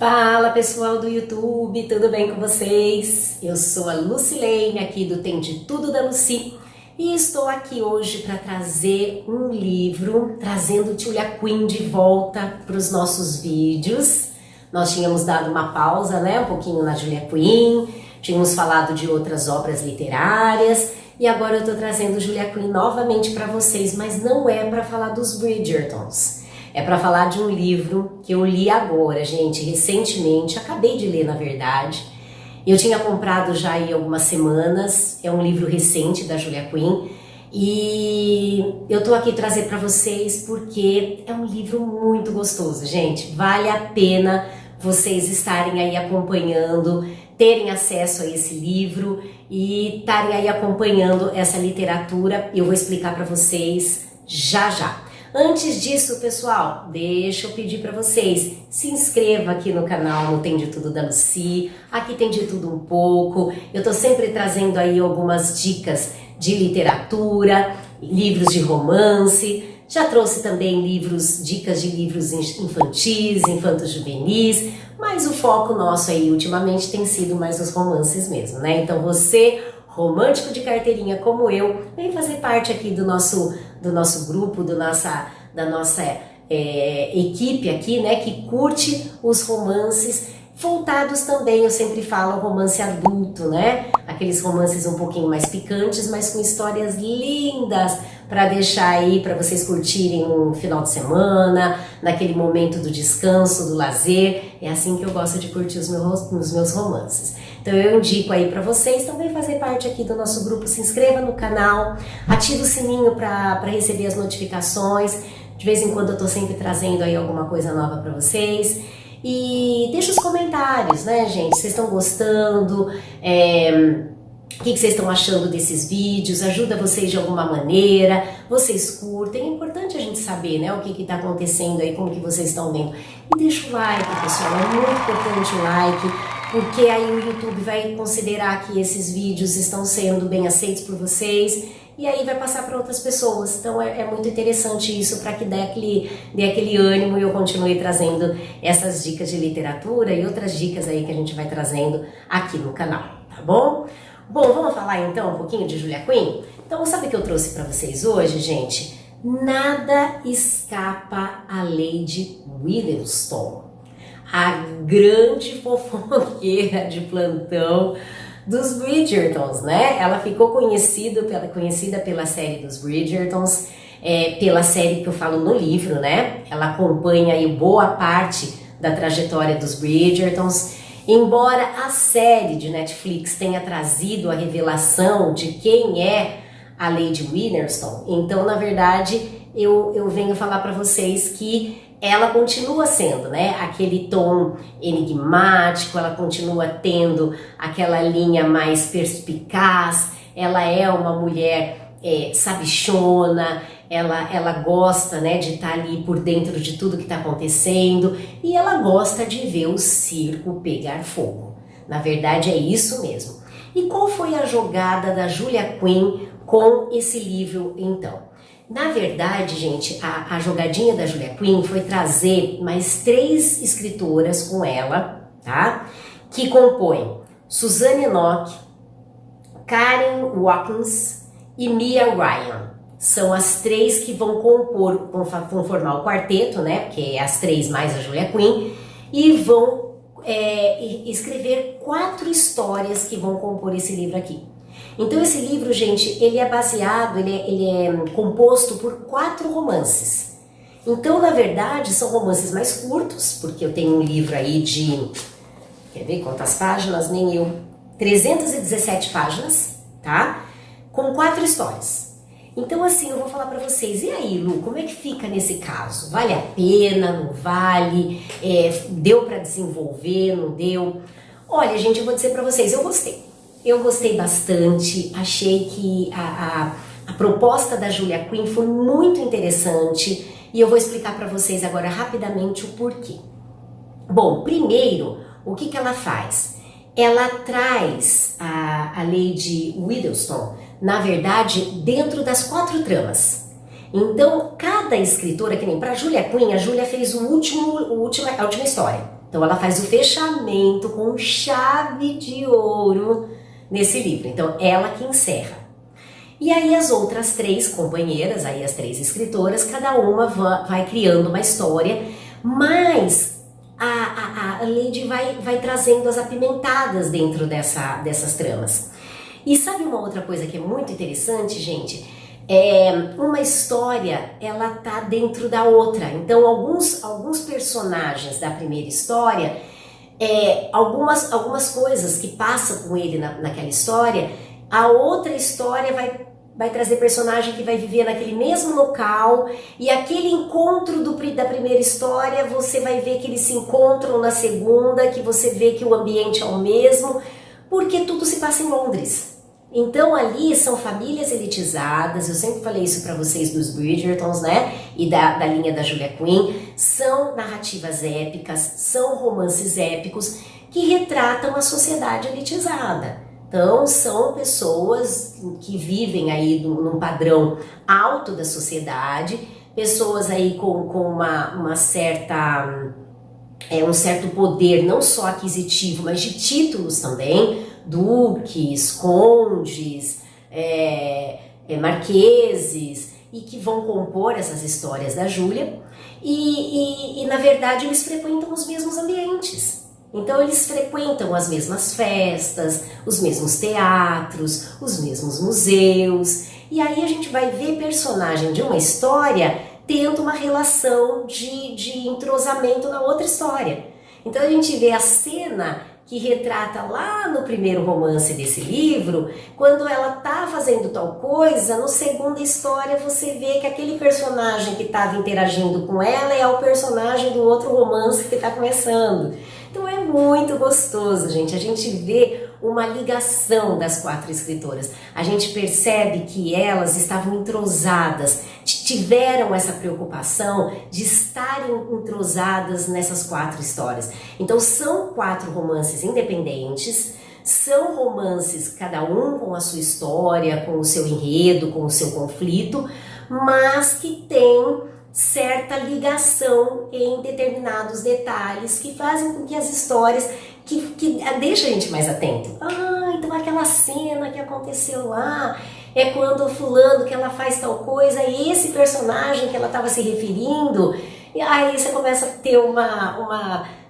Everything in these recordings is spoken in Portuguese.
Fala pessoal do YouTube, tudo bem com vocês? Eu sou a Lucilene aqui do Tem de Tudo da Luci e estou aqui hoje para trazer um livro, trazendo Julia Quinn de volta para os nossos vídeos. Nós tínhamos dado uma pausa, né, um pouquinho na Julia Quinn, tínhamos falado de outras obras literárias e agora eu estou trazendo Julia Quinn novamente para vocês, mas não é para falar dos Bridgertons. É para falar de um livro que eu li agora, gente, recentemente, acabei de ler na verdade. Eu tinha comprado já há algumas semanas, é um livro recente da Julia Quinn e eu tô aqui trazer para vocês porque é um livro muito gostoso, gente. Vale a pena vocês estarem aí acompanhando, terem acesso a esse livro e estarem aí acompanhando essa literatura. Eu vou explicar para vocês já já. Antes disso, pessoal, deixa eu pedir para vocês, se inscreva aqui no canal, no Tem de Tudo da Luci, aqui tem de tudo um pouco, eu tô sempre trazendo aí algumas dicas de literatura, livros de romance, já trouxe também dicas de livros infantis, infantos juvenis, mas o foco nosso aí ultimamente tem sido mais os romances mesmo, né? Então você, romântico de carteirinha como eu, vem fazer parte aqui do nosso grupo, da nossa equipe aqui, né, que curte os romances voltados também, eu sempre falo, romance adulto, né, aqueles romances um pouquinho mais picantes, mas com histórias lindas para deixar aí, para vocês curtirem no final de semana, naquele momento do descanso, do lazer. É assim que eu gosto de curtir os meus romances. Então eu indico aí para vocês também fazer parte aqui do nosso grupo, se inscreva no canal, ative o sininho para receber as notificações, de vez em quando eu tô sempre trazendo aí alguma coisa nova para vocês. E deixa os comentários, né, gente? Vocês estão gostando? O que vocês estão achando desses vídeos? Ajuda vocês de alguma maneira? Vocês curtem? É importante a gente saber, né, o que está acontecendo aí, como que vocês estão vendo. E deixa o like, pessoal, é muito importante o like, porque aí o YouTube vai considerar que esses vídeos estão sendo bem aceitos por vocês e aí vai passar para outras pessoas. Então é muito interessante isso para que dê aquele ânimo e eu continue trazendo essas dicas de literatura e outras dicas aí que a gente vai trazendo aqui no canal, tá bom? Bom, vamos falar então um pouquinho de Julia Quinn? Então, sabe o que eu trouxe para vocês hoje, gente? Nada escapa à Lady Whittleston, a grande fofoqueira de plantão dos Bridgertons, né? Ela ficou conhecida pela série dos Bridgertons, pela série que eu falo no livro, né? Ela acompanha aí boa parte da trajetória dos Bridgertons. Embora a série de Netflix tenha trazido a revelação de quem é a Lady Whittleston, então na verdade eu venho falar para vocês que ela continua sendo, né, aquele tom enigmático, ela continua tendo aquela linha mais perspicaz, ela é uma mulher sabichona, ela gosta, né, de estar ali por dentro de tudo que está acontecendo e ela gosta de ver o circo pegar fogo. Na verdade é isso mesmo. E qual foi a jogada da Julia Quinn com esse livro então? Na verdade, gente, a jogadinha da Julia Quinn foi trazer mais 3 escritoras com ela, tá? Que compõem Suzanne Nock, Karen Watkins e Mia Ryan. São as 3 que vão vão formar o quarteto, né? Porque é as 3 mais a Julia Quinn, e vão escrever 4 histórias que vão compor esse livro aqui. Então esse livro, gente, ele é baseado, ele é composto por 4 romances. Então, na verdade, são romances mais curtos, porque eu tenho um livro aí de, quer ver quantas páginas? Nem eu, 317 páginas, tá? Com 4 histórias. Então assim, eu vou falar pra vocês, e aí, Lu, como é que fica nesse caso? Vale a pena, não vale? Deu pra desenvolver, não deu? Olha, gente, eu vou dizer pra vocês, eu gostei. Eu gostei bastante, achei que a proposta da Julia Quinn foi muito interessante e eu vou explicar para vocês agora rapidamente o porquê. Bom, primeiro, o que ela faz? Ela traz a Lady Whittleston, na verdade, dentro das 4 tramas. Então, cada escritora, que nem para Julia Quinn, a Julia fez a última história. Então ela faz o fechamento com chave de ouro nesse livro. Então ela que encerra. E aí as outras 3 companheiras, aí as 3 escritoras, cada uma vai criando uma história, mas a Lady vai trazendo as apimentadas dentro dessas tramas. E sabe uma outra coisa que é muito interessante, gente? Uma história, ela tá dentro da outra. Então alguns personagens da primeira história, algumas coisas que passam com ele naquela história, a outra história vai trazer personagem que vai viver naquele mesmo local, e aquele encontro da primeira história, você vai ver que eles se encontram na segunda, que você vê que o ambiente é o mesmo, porque tudo se passa em Londres. Então ali são famílias elitizadas, eu sempre falei isso para vocês dos Bridgertons, né? E da linha da Julia Quinn, são narrativas épicas, são romances épicos que retratam a sociedade elitizada. Então são pessoas que vivem aí num padrão alto da sociedade, pessoas aí com uma certa, um certo poder, não só aquisitivo, mas de títulos também, duques, condes, marqueses, e que vão compor essas histórias da Júlia, e na verdade eles frequentam os mesmos ambientes. Então eles frequentam as mesmas festas, os mesmos teatros, os mesmos museus, e aí a gente vai ver personagem de uma história tendo uma relação de entrosamento na outra história. Então a gente vê a cena que retrata lá no primeiro romance desse livro, quando ela tá fazendo tal coisa, no segunda história você vê que aquele personagem que estava interagindo com ela é o personagem do outro romance que está começando. Então é muito gostoso, gente, a gente vê uma ligação das 4 escritoras. A gente percebe que elas estavam entrosadas, tiveram essa preocupação de estarem entrosadas nessas 4 histórias. Então são 4 romances independentes, são romances cada um com a sua história, com o seu enredo, com o seu conflito, mas que tem certa ligação em determinados detalhes que fazem com que as histórias que deixa a gente mais atento. Então aquela cena que aconteceu lá é quando o fulano que ela faz tal coisa e esse personagem que ela estava se referindo, e aí você começa a ter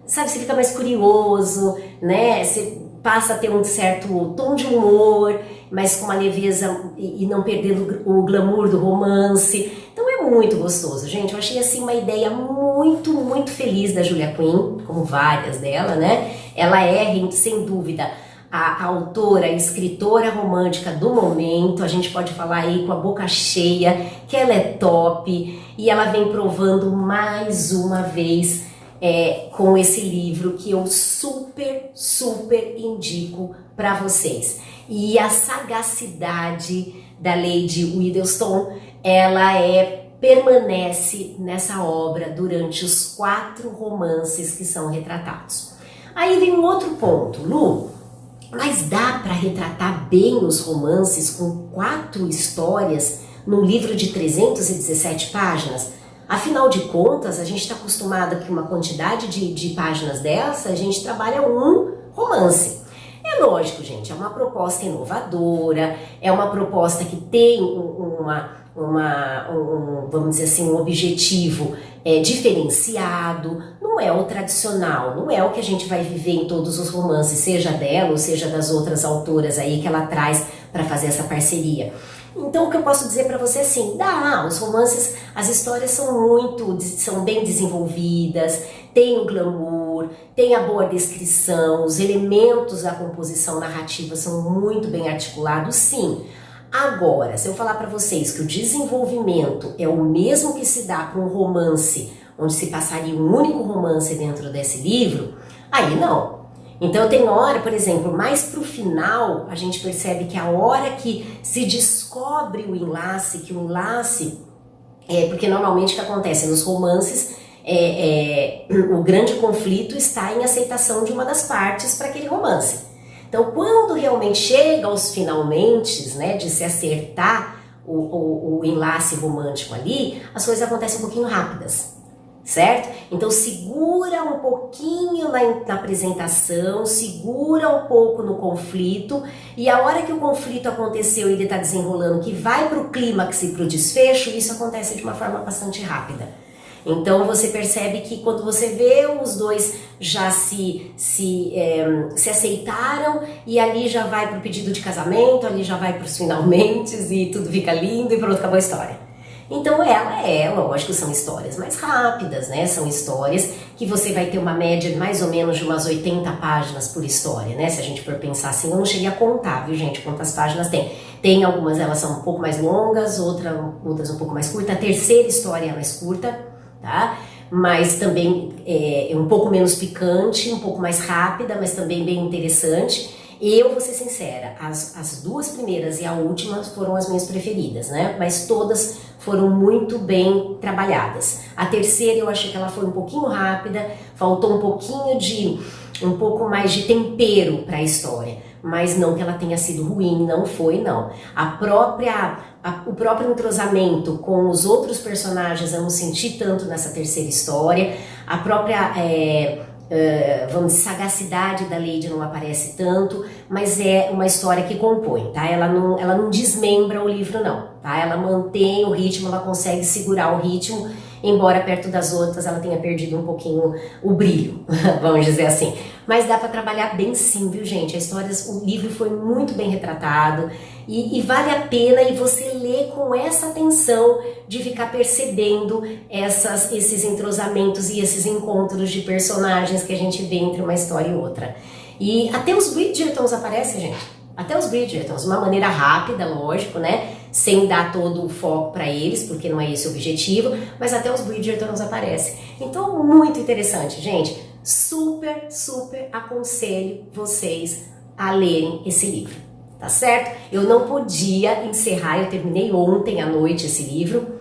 sabe, você fica mais curioso, né? Você passa a ter um certo tom de humor, mas com uma leveza e não perdendo o glamour do romance. Então é muito gostoso, gente. Eu achei assim uma ideia muito, muito feliz da Julia Quinn, como várias dela, né? Ela é, sem dúvida, a autora, a escritora romântica do momento. A gente pode falar aí com a boca cheia que ela é top, e ela vem provando mais uma vez com esse livro que eu super, super indico para vocês. E a sagacidade da Lady Whittleston, ela permanece nessa obra durante os 4 romances que são retratados. Aí vem um outro ponto, Lu, mas dá para retratar bem os romances com 4 histórias num livro de 317 páginas? Afinal de contas, a gente está acostumado que uma quantidade de páginas dessa, a gente trabalha um romance. É lógico, gente, é uma proposta inovadora, é uma proposta que tem vamos dizer assim, um objetivo diferenciado, não é o tradicional, não é o que a gente vai viver em todos os romances, seja dela ou seja das outras autoras aí que ela traz para fazer essa parceria. Então o que eu posso dizer para você é assim, os romances, as histórias são bem desenvolvidas, tem o glamour, tem a boa descrição, os elementos da composição narrativa são muito bem articulados, sim. Agora, se eu falar para vocês que o desenvolvimento é o mesmo que se dá para um romance, onde se passaria um único romance dentro desse livro, aí não. Então tem hora, por exemplo, mais pro final, a gente percebe que a hora que se descobre o enlace, porque normalmente o que acontece nos romances, o grande conflito está em aceitação de uma das partes para aquele romance. Então quando realmente chega aos finalmente, né, de se acertar o enlace romântico ali, as coisas acontecem um pouquinho rápidas. certo? Então segura um pouquinho na apresentação, segura um pouco no conflito, e a hora que o conflito aconteceu e ele está desenrolando, que vai para o clímax e para o desfecho, isso acontece de uma forma bastante rápida. Então você percebe que quando você vê, os dois já se aceitaram, e ali já vai para o pedido de casamento, ali já vai para os finalmente e tudo fica lindo e pronto, acabou a história. Então lógico, são histórias mais rápidas, né? São histórias que você vai ter uma média mais ou menos de umas 80 páginas por história, né? Se a gente for pensar assim, eu não cheguei a contar, viu, gente, quantas páginas tem. Tem algumas, elas são um pouco mais longas, outras um pouco mais curtas. A terceira história é mais curta, tá? Mas também é um pouco menos picante, um pouco mais rápida, mas também bem interessante. Eu vou ser sincera, as duas primeiras e a última foram as minhas preferidas, né? Mas todas foram muito bem trabalhadas. A terceira eu achei que ela foi um pouquinho rápida, faltou um pouco mais de tempero para a história. Mas não que ela tenha sido ruim, não foi, não. O próprio entrosamento com os outros personagens eu não senti tanto nessa terceira história. A própria vamos dizer, sagacidade da Lady não aparece tanto, mas é uma história que compõe, tá? Ela não desmembra o livro, não, tá? Ela mantém o ritmo, ela consegue segurar o ritmo, embora perto das outras ela tenha perdido um pouquinho o brilho, vamos dizer assim. Mas dá para trabalhar bem sim, viu, gente? O livro foi muito bem retratado e vale a pena, e você lê com essa atenção de ficar percebendo esses entrosamentos e esses encontros de personagens que a gente vê entre uma história e outra. E até os Bridgertons aparecem, gente. Até os Bridgertons, de uma maneira rápida, lógico, né? Sem dar todo o foco para eles, porque não é esse o objetivo, mas até os Bridgertons aparecem. Então, muito interessante, gente. Super, super aconselho vocês a lerem esse livro, tá certo? Eu não podia encerrar, eu terminei ontem à noite esse livro,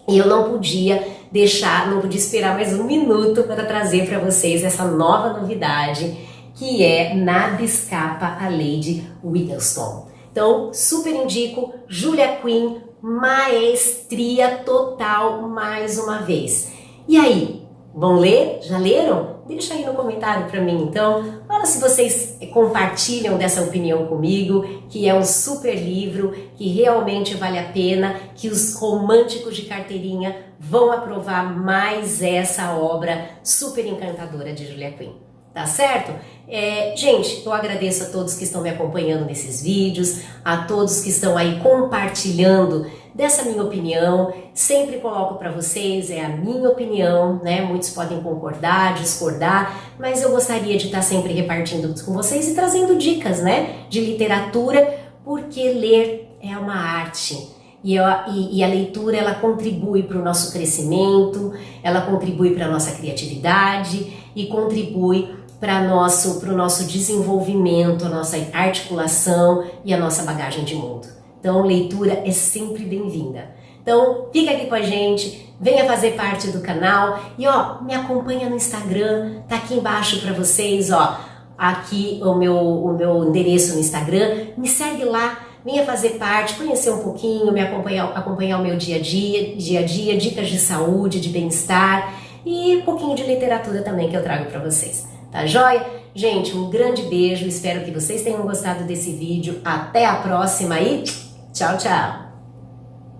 e eu não podia esperar mais um minuto para trazer para vocês essa nova novidade, que é Nada Escapa a Lady Whittleston. Então, super indico, Julia Quinn, maestria total mais uma vez. E aí, vão ler? Já leram? Deixa aí no comentário para mim, então. Fala se vocês compartilham dessa opinião comigo, que é um super livro, que realmente vale a pena, que os românticos de carteirinha vão aprovar mais essa obra super encantadora de Julia Quinn. Tá certo? Gente, eu agradeço a todos que estão me acompanhando nesses vídeos, a todos que estão aí compartilhando dessa minha opinião. Sempre coloco para vocês, é a minha opinião, né? Muitos podem concordar, discordar, mas eu gostaria de estar sempre repartindo isso com vocês e trazendo dicas, né? De literatura, porque ler é uma arte. E a leitura, ela contribui para o nosso crescimento, ela contribui para a nossa criatividade e contribui para o nosso desenvolvimento, a nossa articulação e a nossa bagagem de mundo. Então, leitura é sempre bem-vinda. Então, fica aqui com a gente, venha fazer parte do canal e, me acompanha no Instagram, tá aqui embaixo para vocês, aqui o meu endereço no Instagram, me segue lá, venha fazer parte, conhecer um pouquinho, me acompanhar o meu dia a dia, dicas de saúde, de bem-estar e um pouquinho de literatura também que eu trago para vocês. Tá joia? Gente, um grande beijo, espero que vocês tenham gostado desse vídeo. Até a próxima e tchau, tchau!